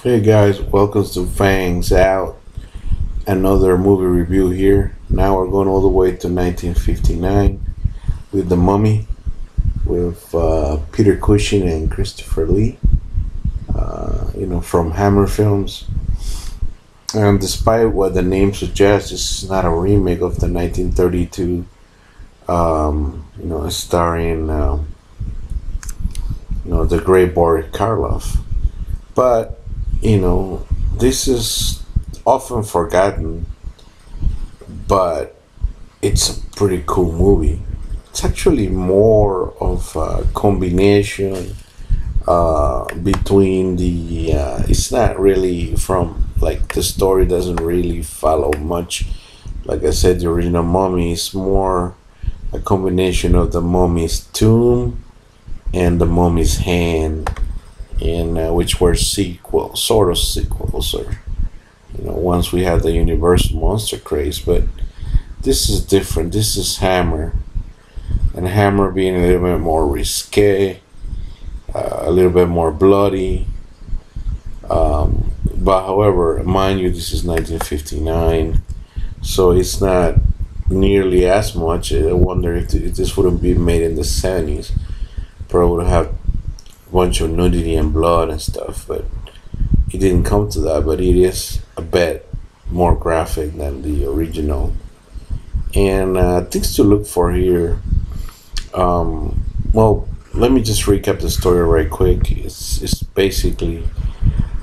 Hey guys, welcome to Fangs Out. Another movie review here. Now we're going all the way to 1959 with The Mummy with Peter Cushing and Christopher Lee. From Hammer Films. And despite what the name suggests, this is not a remake of the 1932. Starring the great Boris Karloff. But this is often forgotten, but it's a pretty cool movie. It's actually more of a combination between the. It's not really from, like, the story doesn't really follow much. Like I said, the original Mummy is more a combination of the mummy's tomb and the mummy's hand, in which were sort of sequels, or once we had the Universal monster craze. But this is different. This is Hammer, and Hammer being a little bit more risque, a little bit more bloody. But however, mind you, this is 1959, so it's not nearly as much. I wonder if this would have been made in the 70s. Probably would have a bunch of nudity and blood and stuff, but it didn't come to that. But it is a bit more graphic than the original. And things to look for here. Well, let me just recap the story right quick. It's basically,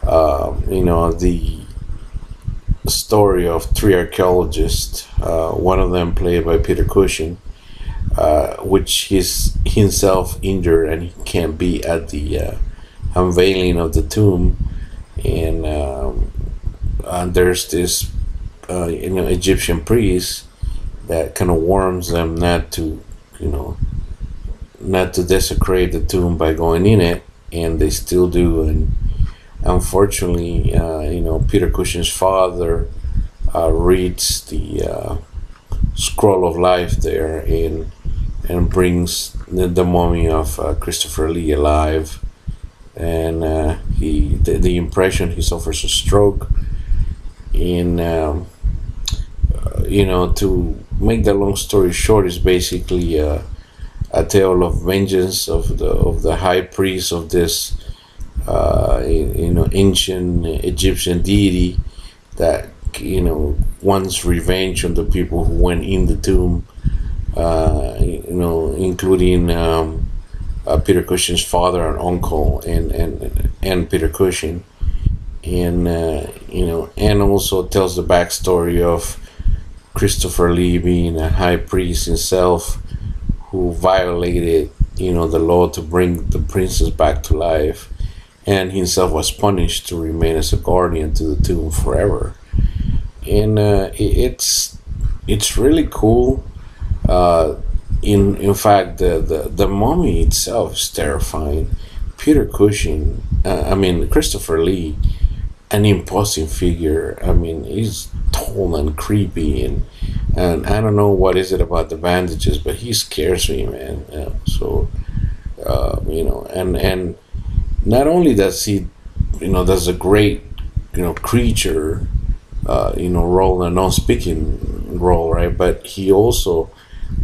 the story of three archaeologists. One of them played by Peter Cushing, which he's himself injured and he can't be at the unveiling of the tomb. And there's this Egyptian priest that kind of warns them not to desecrate the tomb by going in it, and they still do. And unfortunately, Peter Cushing's father reads the scroll of life there, and brings the mummy of Christopher Lee alive. And the impression he suffers a stroke. And to make the long story short, is basically a tale of vengeance of the high priest of this ancient Egyptian deity that wants revenge on the people who went in the tomb, including Peter Cushing's father and uncle, and Peter Cushing. And and also tells the backstory of Christopher Lee being a high priest himself, who violated the law to bring the princess back to life, and himself was punished to remain as a guardian to the tomb forever. And it's really cool. In fact, the mummy itself is terrifying. Peter Cushing, Christopher Lee, an imposing figure. He's tall and creepy, and I don't know what is it about the bandages, but he scares me, man. And not only does he, does a great, creature, role, a non-speaking role, right? But he also,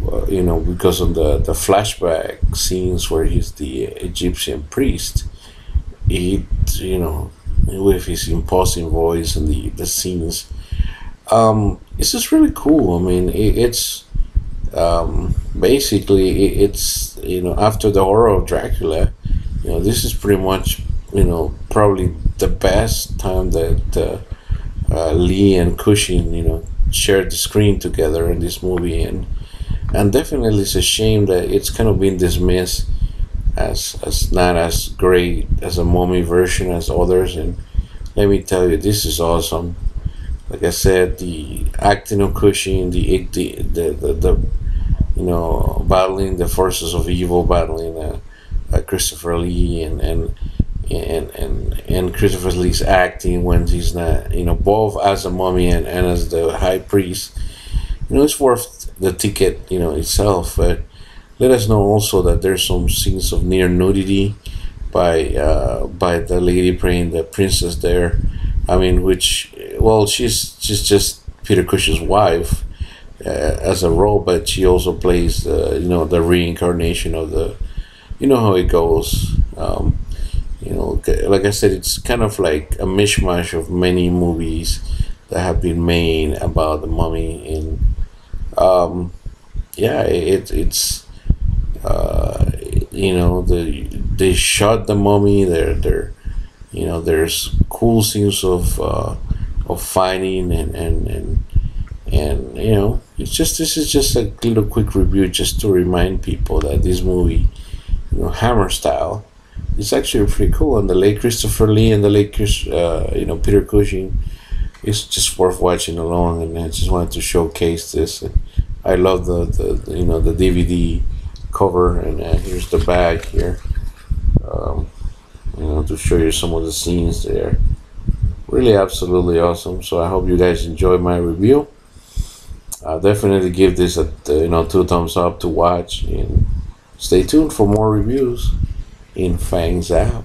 because of the flashback scenes where he's the Egyptian priest, he, with his imposing voice and the scenes, it's just really cool. It's basically it's after the horror of Dracula, this is pretty much probably the best time that Lee and Cushing shared the screen together in this movie. And definitely it's a shame that it's kind of been dismissed as not as great as a Mummy version as others. And let me tell you, this is awesome. Like I said, the acting of Cushing, the battling the forces of evil, battling Christopher Lee, and Christopher Lee's acting when he's not, both as a mummy and as the high priest, it's worth the ticket, itself. But let us know also that there's some scenes of near nudity, by the lady playing the princess there. I mean, which, well, she's just Peter Cushing's wife as a role, but she also plays the reincarnation of the, you know how it goes. Like I said, it's kind of like a mishmash of many movies that have been made about the mummy, and um, yeah, it's they shot the mummy. There's cool scenes of fighting, and it's just this is just a little quick review just to remind people that this movie, Hammer style, is actually pretty cool. And the late Christopher Lee and the late Peter Cushing, it's just worth watching along. And I just wanted to showcase this. And I love the DVD cover, and here's the bag here. Um, to show you some of the scenes there. Really, absolutely awesome. So I hope you guys enjoy my review. I'll definitely give this a 2 thumbs up to watch, and stay tuned for more reviews in Fangs Out.